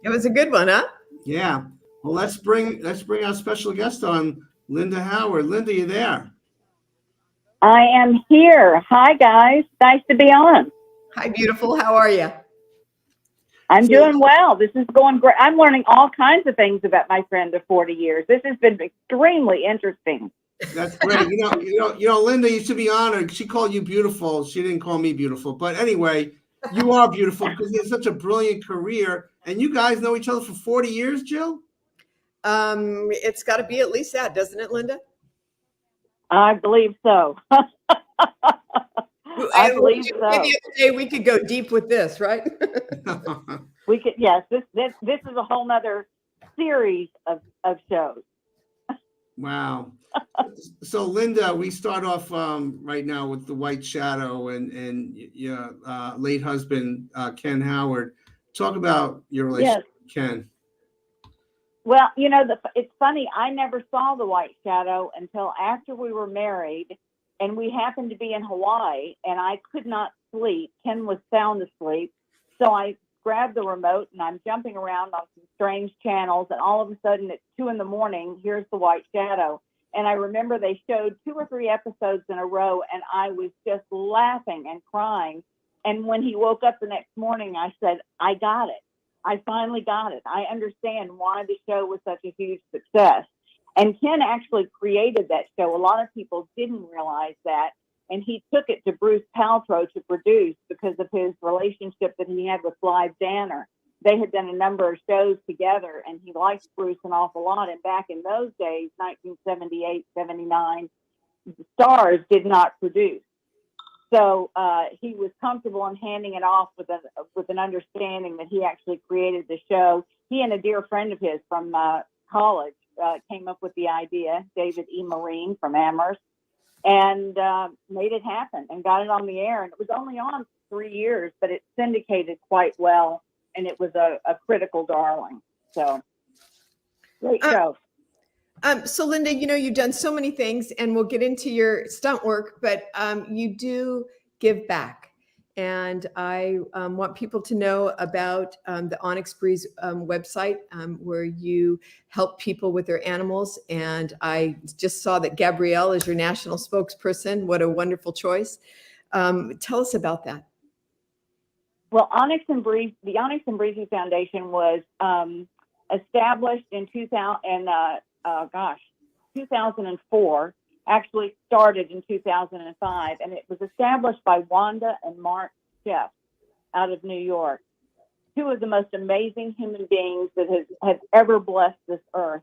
It was a good one, huh? Yeah. Well, let's bring our special guest on, Linda Howard. Linda, you there? I am here. Hi, guys. Nice to be on. Hi, beautiful. How are you? I'm doing well. This is going great. I'm learning all kinds of things about my friend of 40 years. This has been extremely interesting. That's great. Linda, you should be honored. She called you beautiful. She didn't call me beautiful. But anyway, you are beautiful because you have such a brilliant career. And you guys know each other for 40 years, Jill? It's got to be at least that, doesn't it, Linda? I believe so. I believe so. Maybe the other day we could go deep with this, right? We could, yes. This is a whole nother series of shows. Wow. So Linda, we start off right now with the White Shadow and your late husband Ken Howard. Talk about your relationship with Ken. Well, you know, it's funny. I never saw the White Shadow until after we were married, and we happened to be in Hawaii, and I could not sleep. Ken was sound asleep, so I grabbed the remote and I'm jumping around on some strange channels, and all of a sudden it's 2 a.m. Here's the White Shadow. And I remember they showed 2 or 3 episodes in a row, and I was just laughing and crying. And when he woke up the next morning, I said, I got it. I finally got it. I understand why the show was such a huge success. And Ken actually created that show. A lot of people didn't realize that. And he took it to Bruce Paltrow to produce because of his relationship that he had with Blythe Danner. They had done a number of shows together, and he liked Bruce an awful lot. And back in those days, 1978, 79, the stars did not produce. So he was comfortable in handing it off with an understanding that he actually created the show. He and a dear friend of his from college came up with the idea, David E. Marine from Amherst, and made it happen and got it on the air. And it was only on 3 years, but it syndicated quite well, and it was a critical darling. So great show. So Linda, you know, you've done so many things, and we'll get into your stunt work, but you do give back. And I want people to know about the Onyx Breeze website where you help people with their animals. And I just saw that Gabrielle is your national spokesperson. What a wonderful choice. Tell us about that. Well, the Onyx and Breezy Foundation was established in 2004, actually started in 2005, and it was established by Wanda and Mark Sheff out of New York, two of the most amazing human beings that have ever blessed this earth.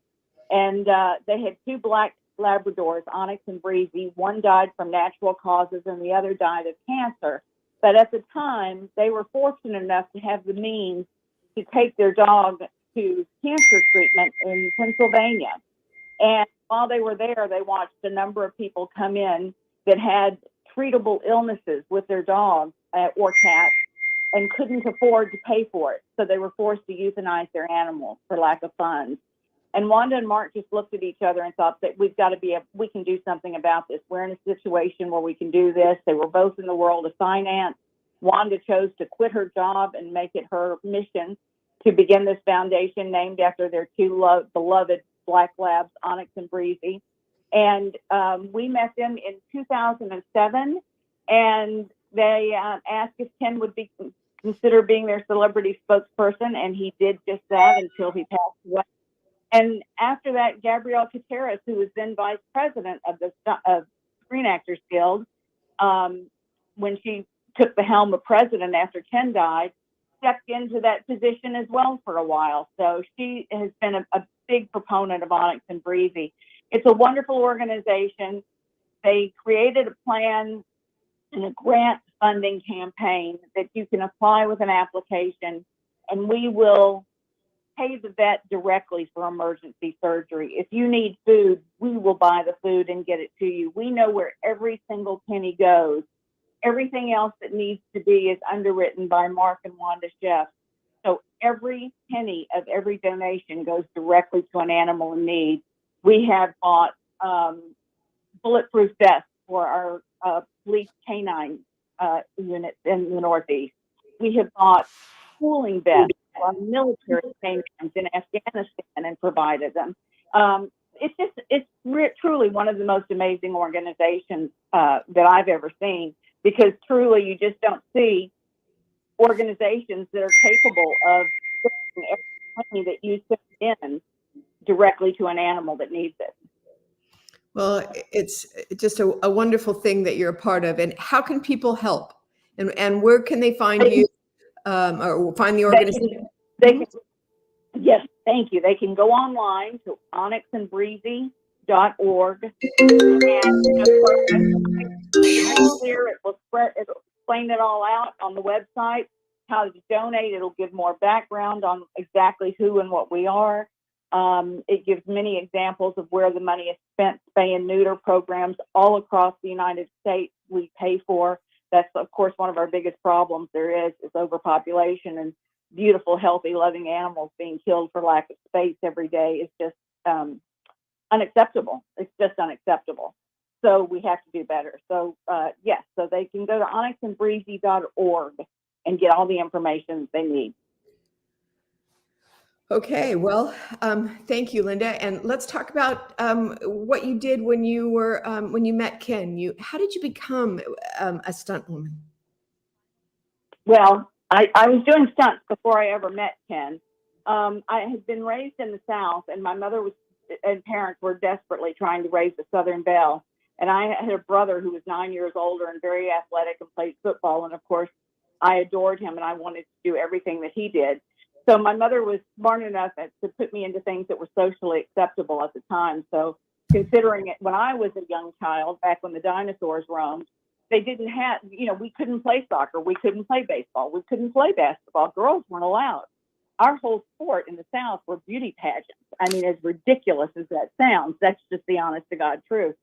And they had 2 black Labradors, Onyx and Breezy. One died from natural causes and the other died of cancer. But at the time, they were fortunate enough to have the means to take their dog to cancer treatment in Pennsylvania. And while they were there, they watched a number of people come in that had treatable illnesses with their dogs or cats and couldn't afford to pay for it. So they were forced to euthanize their animals for lack of funds. And Wanda and Mark just looked at each other and thought that we can do something about this. We're in a situation where we can do this. They were both in the world of finance. Wanda chose to quit her job and make it her mission to begin this foundation named after their 2 beloved black labs, Onyx and Breezy. And we met them in 2007, and they asked if Ken would consider being their celebrity spokesperson, and he did just that until he passed away. And after that, Gabrielle Cateras, who was then vice president of the Screen Actors Guild, when she took the helm of president after Ken died, stepped into that position as well for a while. So she has been a big proponent of Onyx and Breezy. It's a wonderful organization. They created a plan and a grant funding campaign that you can apply with an application, and we will pay the vet directly for emergency surgery. If you need food, we will buy the food and get it to you. We know where every single penny goes. Everything else that needs to be is underwritten by Mark and Wanda Sheff. So every penny of every donation goes directly to an animal in need. We have bought bulletproof vests for our police canine units in the Northeast. We have bought cooling vests for our military canines in Afghanistan and provided them. It's truly one of the most amazing organizations that I've ever seen, because truly you just don't see organizations that are capable of giving every money that you send in directly to an animal that needs it. Well, it's just a wonderful thing that you're a part of. And how can people help? And where can they find you or find the organization? Yes, thank you. They can go online to onyxandbreezy.org, and just for a very clear, it'll explain it all out on the website, how to donate. It'll give more background on exactly who and what we are. It gives many examples of where the money is spent. Spay and neuter programs all across the United States we pay for. That's, of course, one of our biggest problems there is overpopulation, and beautiful, healthy, loving animals being killed for lack of space every day is just unacceptable. It's just unacceptable. So we have to do better. So yes, so they can go to onyxandbreezy.org and get all the information they need. Okay, well, thank you, Linda. And let's talk about what you did when you were when you met Ken. How did you become a stunt woman? Well, I was doing stunts before I ever met Ken. I had been raised in the South, and my mother and parents were desperately trying to raise a Southern belle. And I had a brother who was 9 years older and very athletic and played football. And of course, I adored him, and I wanted to do everything that he did. So my mother was smart enough to put me into things that were socially acceptable at the time. So considering it, when I was a young child, back when the dinosaurs roamed, they didn't have, we couldn't play soccer. We couldn't play baseball. We couldn't play basketball. Girls weren't allowed. Our whole sport in the South were beauty pageants. I mean, as ridiculous as that sounds, that's just the honest to God truth.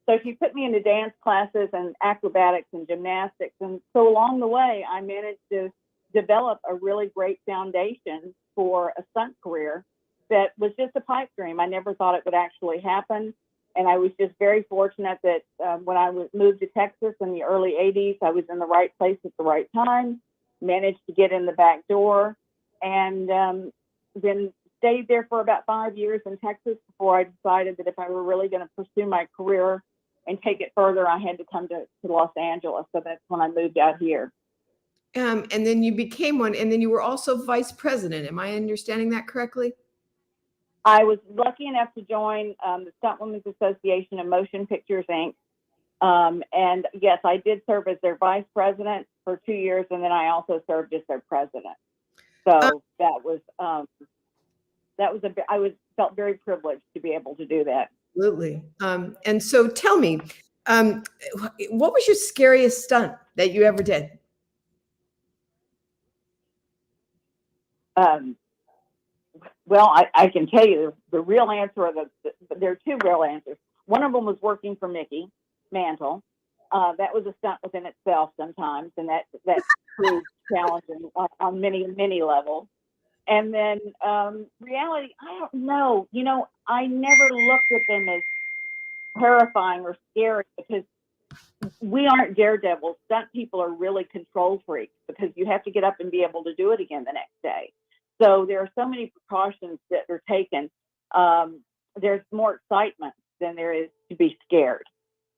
So she put me into dance classes and acrobatics and gymnastics. And so along the way, I managed to develop a really great foundation for a stunt career that was just a pipe dream. I never thought it would actually happen. And I was just very fortunate that when I moved to Texas in the early 80s, I was in the right place at the right time, managed to get in the back door, and then stayed there for about 5 years in Texas before I decided that if I were really going to pursue my career and take it further, I had to come to Los Angeles. So that's when I moved out here. And then you became one, and then you were also vice president. Am I understanding that correctly? I was lucky enough to join the Stunt Women's Association of Motion Pictures, Inc. And yes, I did serve as their vice president for 2 years, and then I also served as their president. So felt very privileged to be able to do that. Absolutely. And so tell me, what was your scariest stunt that you ever did? Well, I can tell you the real answer, there are two real answers. One of them was working for Mickey Mantle. That was a stunt within itself sometimes, and that proved challenging on many, many levels. And then reality, I don't know. I never looked at them as terrifying or scary because we aren't daredevils. Stunt people are really control freaks because you have to get up and be able to do it again the next day. So there are so many precautions that are taken. There's more excitement than there is to be scared.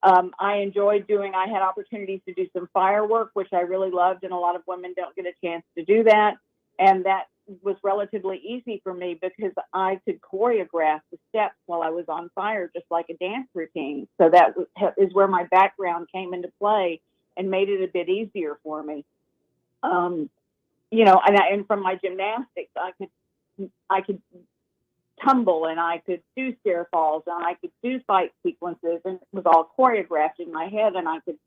I had opportunities to do some firework, which I really loved, and a lot of women don't get a chance to do that. And that was relatively easy for me because I could choreograph the steps while I was on fire, just like a dance routine. So that is where my background came into play and made it a bit easier for me. And from my gymnastics, I could tumble, and I could do stair falls, and I could do fight sequences, and it was all choreographed in my head, and I could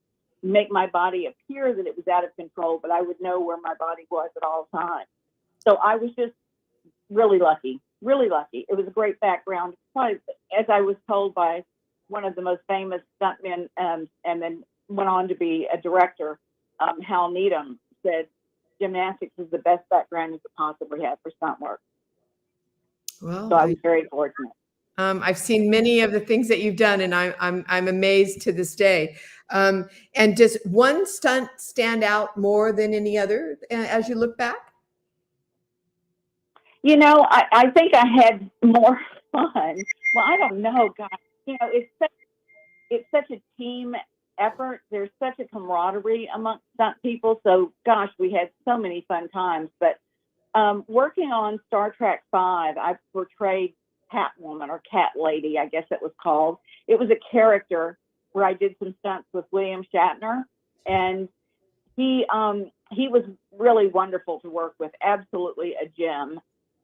make my body appear that it was out of control, but I would know where my body was at all times. So I was just really lucky, really lucky. It was a great background. As I was told by one of the most famous stuntmen, and then went on to be a director, Hal Needham, said, gymnastics is the best background you could possibly have for stunt work. Well, so I was very fortunate. I've seen many of the things that you've done, and I'm amazed to this day. And does one stunt stand out more than any other as you look back? I think I had more fun. Well, I don't know, guys. It's such a team effort. There's such a camaraderie amongst stunt people. So, gosh, we had so many fun times. But working on Star Trek V, I portrayed Catwoman, or Cat Lady, I guess it was called. It was a character where I did some stunts with William Shatner, and he was really wonderful to work with. Absolutely a gem.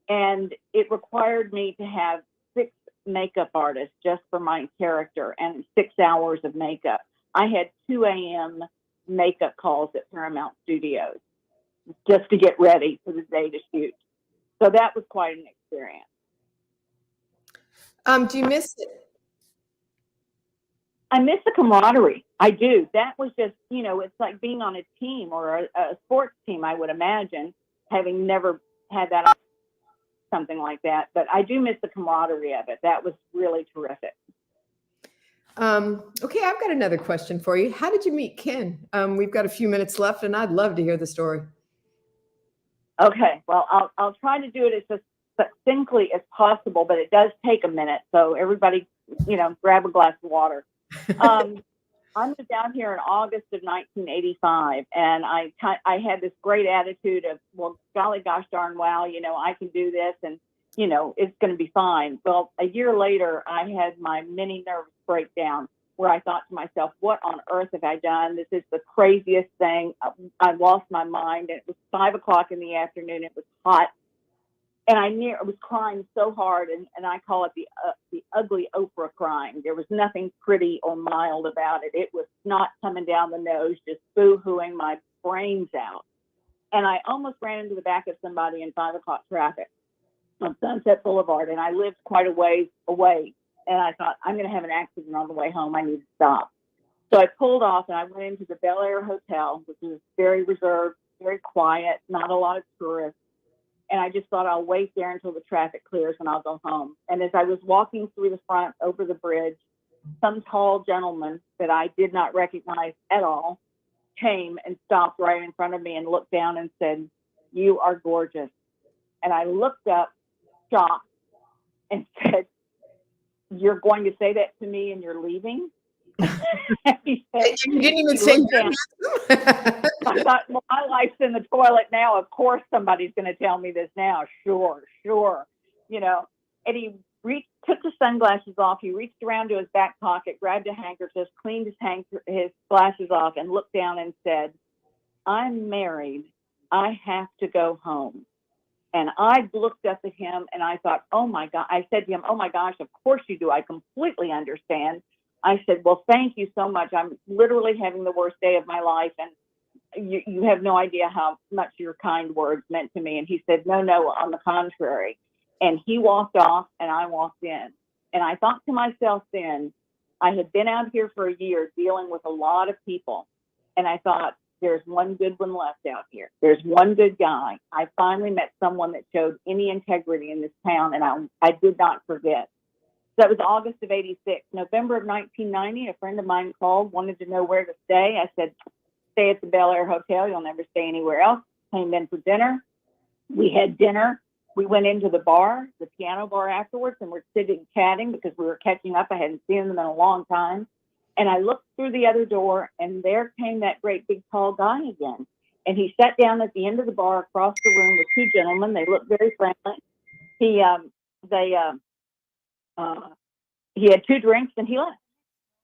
And it required me to have 6 makeup artists just for my character and 6 hours of makeup. I had 2 a.m. makeup calls at Paramount Studios just to get ready for the day to shoot. So that was quite an experience. Do you miss it? I miss the camaraderie. I do. That was just, it's like being on a team or a sports team, I would imagine, having never had that, something like that. But I do miss the camaraderie of it. That was really terrific. Okay, I've got another question for you. How did you meet Ken? We've got a few minutes left, and I'd love to hear the story. Okay, well, I'll try to do it as succinctly as possible, but it does take a minute. So everybody, grab a glass of water. I moved down here in August of 1985, and I had this great attitude of, well, golly gosh darn wow, I can do this, and it's going to be fine. Well, a year later, I had my mini nervous breakdown where I thought to myself, what on earth have I done? This is the craziest thing. I lost my mind, and it was 5 o'clock in the afternoon. It was hot. And I was crying so hard, and I call it the ugly Oprah crying. There was nothing pretty or mild about it. It was snot coming down the nose, just boo-hooing my brains out. And I almost ran into the back of somebody in 5 o'clock traffic on Sunset Boulevard, and I lived quite a ways away. And I thought, I'm going to have an accident on the way home. I need to stop. So I pulled off, and I went into the Bel Air Hotel, which is very reserved, very quiet, not a lot of tourists. And I just thought, I'll wait there until the traffic clears and I'll go home. And as I was walking through the front over the bridge, some tall gentleman that I did not recognize at all came and stopped right in front of me and looked down and said, "You are gorgeous." And I looked up, shocked, and said, "You're going to say that to me and you're leaving?" He said, you didn't even say I thought, well, my life's in the toilet now. Of course somebody's going to tell me this now. Sure. And he took the sunglasses off. He reached around to his back pocket, grabbed a handkerchief, cleaned his glasses off, and looked down and said, "I'm married. I have to go home." And I looked up at him and I thought, oh my God. I said to him, "Oh my gosh, of course you do. I completely understand." I said, "Well, thank you so much. I'm literally having the worst day of my life. And you have no idea how much your kind words meant to me." And he said, no, on the contrary. And he walked off and I walked in. And I thought to myself then, I had been out here for a year dealing with a lot of people. And I thought, there's one good one left out here. There's one good guy. I finally met someone that showed any integrity in this town, and I did not forget. That was August of 86. November of 1990, a friend of mine called, wanted to know where to stay. I said, "Stay at the Bel Air Hotel. You'll never stay anywhere else." Came in for dinner. We had dinner. We went into the bar, the piano bar afterwards, and we're sitting chatting because we were catching up. I hadn't seen them in a long time. And I looked through the other door, and there came that great big tall guy again. And he sat down at the end of the bar across the room with 2 gentlemen. They looked very friendly. He had 2 drinks and he left.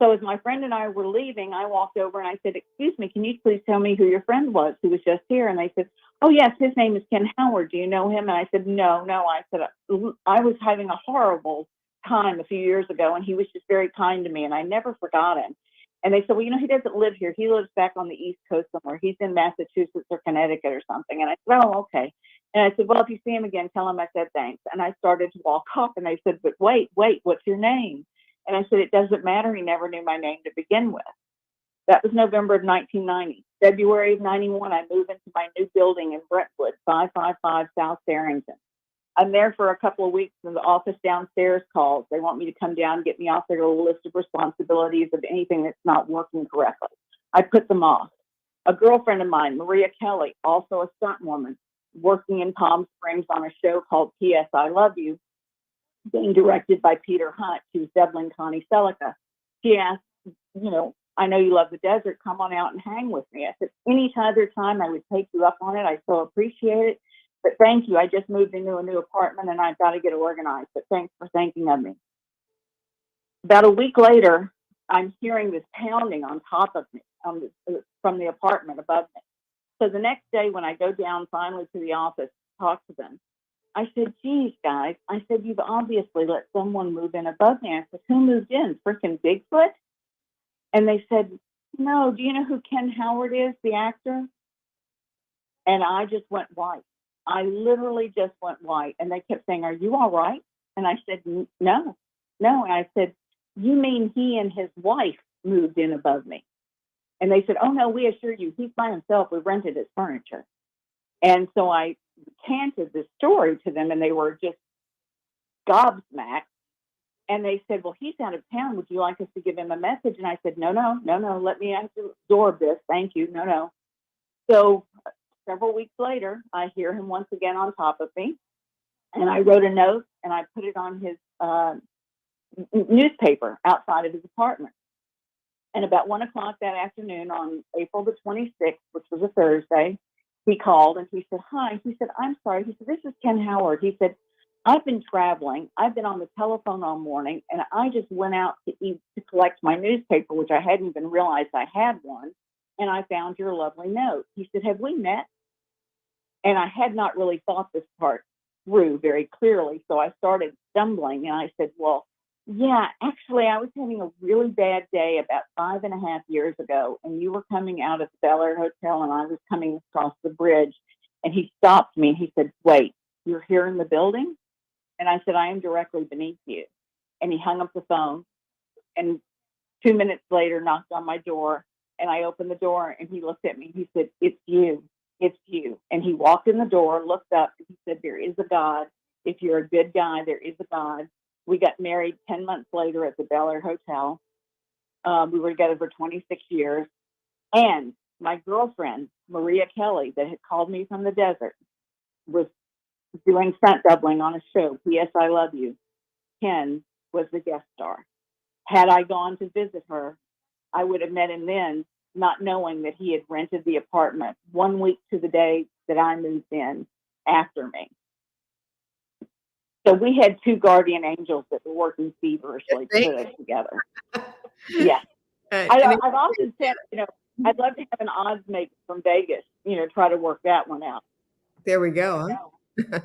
So as my friend and I were leaving, I walked over and I said, "Excuse me, can you please tell me who your friend was who was just here?" And they said, "Oh, yes, his name is Ken Howard. Do you know him?" And I said, No. I said, "I was having a horrible time a few years ago, and he was just very kind to me, and I never forgot him." And they said, "Well, he doesn't live here. He lives back on the East Coast somewhere. He's in Massachusetts or Connecticut or something." And I said, "Oh, okay." And I said, "Well, if you see him again, tell him I said thanks." And I started to walk off, and they said, "But wait, what's your name?" And I said, "It doesn't matter. He never knew my name to begin with." That was November of 1990. February of 91, I moved into my new building in Brentwood, 555 South Barrington. I'm there for a couple of weeks, and the office downstairs calls. They want me to come down and get me off their little list of responsibilities of anything that's not working correctly. I put them off. A girlfriend of mine, Maria Kelly, also a stunt woman, working in Palm Springs on a show called P.S. I Love You, being directed by Peter Hunt, who's Devlin Connie Selica. She asked, "I know you love the desert. Come on out and hang with me." I said, "Any other time I would take you up on it. I so appreciate it. But thank you. I just moved into a new apartment and I've got to get organized. But thanks for thinking of me." About a week later, I'm hearing this pounding on top of me from the apartment above me. So the next day when I go down finally to the office to talk to them, I said, geez, guys. I said, you've obviously let someone move in above me. I said, who moved in? Freaking Bigfoot? And they said, no. Do you know who Ken Howard is, the actor? And I just went white. I literally just went white. And they kept saying, are you all right? And I said, no. And I said, you mean he and his wife moved in above me? And they said, oh, no, we assure you, he's by himself. We rented his furniture. And so I canted this story to them, and they were just gobsmacked. And they said, well, he's out of town. Would you like us to give him a message? And I said, no. Let me absorb this. Thank you. No. So several weeks later, I hear him once again on top of me. And I wrote a note, and I put it on his newspaper outside of his apartment. And about 1 o'clock that afternoon on April the 26th, which was a Thursday, he called and he said, hi. He said, I'm sorry. He said, this is Ken Howard. He said, I've been traveling. I've been on the telephone all morning, and I just went out to collect my newspaper, which I hadn't even realized I had one, and I found your lovely note. He said, have we met? And I had not really thought this part through very clearly, so I started stumbling, and I said, well, yeah, actually, I was having a really bad day about 5.5 years ago, and you were coming out of the Bel Air Hotel, and I was coming across the bridge, and he stopped me, and he said, wait, you're here in the building? And I said, I am directly beneath you. And he hung up the phone, and 2 minutes later knocked on my door, and I opened the door, and he looked at me. He said, it's you. And he walked in the door, looked up, and he said, there is a God. If you're a good guy, there is a God. We got married 10 months later at the Bel Air Hotel. We were together for 26 years. And my girlfriend, Maria Kelly, that had called me from the desert, was doing stunt doubling on a show, P.S. I Love You. Ken was the guest star. Had I gone to visit her, I would have met him then, not knowing that he had rented the apartment 1 week to the day that I moved in after me. So we had two guardian angels that were working feverishly to put us together. Yes. I've often said, I'd love to have an odds maker from Vegas, try to work that one out. There we go. Huh?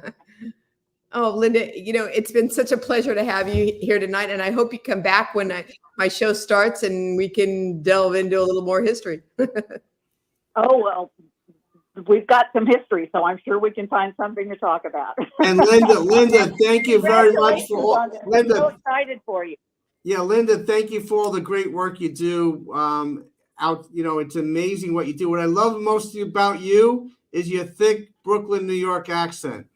Oh, Linda, it's been such a pleasure to have you here tonight. And I hope you come back when my show starts and we can delve into a little more history. Oh, well, we've got some history, so I'm sure we can find something to talk about. And Linda, thank you very much for all. Linda, I'm so excited for you. Yeah, Linda, thank you for all the great work you do. It's amazing what you do. What I love most about you is your thick Brooklyn, New York accent.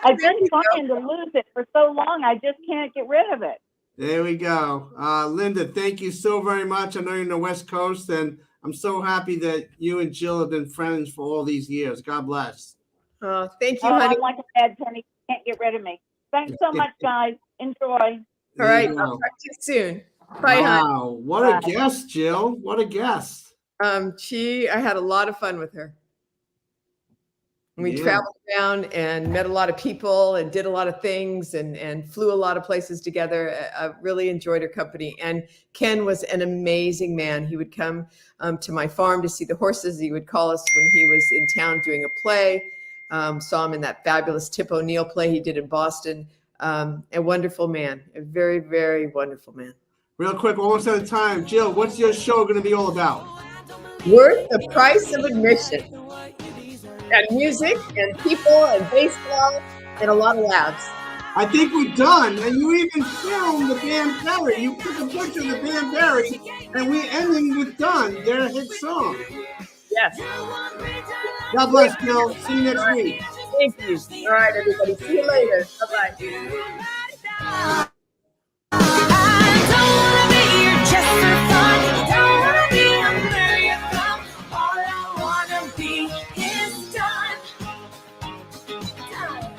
I've been trying to lose it for so long. I just can't get rid of it. There we go. Linda, thank you so very much. I know you're in the West Coast, and I'm so happy that you and Jill have been friends for all these years. God bless. Thank you, honey. I'm like a bad penny. Can't get rid of me. Thanks so much, guys. Enjoy. All right. I'll talk to you soon. Bye, wow. honey. What a guest, Jill. What a guest. I had a lot of fun with her. We traveled around and met a lot of people and did a lot of things and flew a lot of places together. I really enjoyed her company. And Ken was an amazing man. He would come to my farm to see the horses. He would call us when he was in town doing a play. Saw him in that fabulous Tip O'Neill play he did in Boston. A wonderful man, a very, very wonderful man. Real quick, almost out of time. Jill, what's your show going to be all about? Worth the price of admission. And music and people and baseball and a lot of laughs. I think we're done. And you even filmed the Banberry. You took a picture of the Banberry, and we're ending with Done, their hit song. Yes. God bless, Jill. See you next week. Thank you. All right, everybody. See you later. Bye-bye.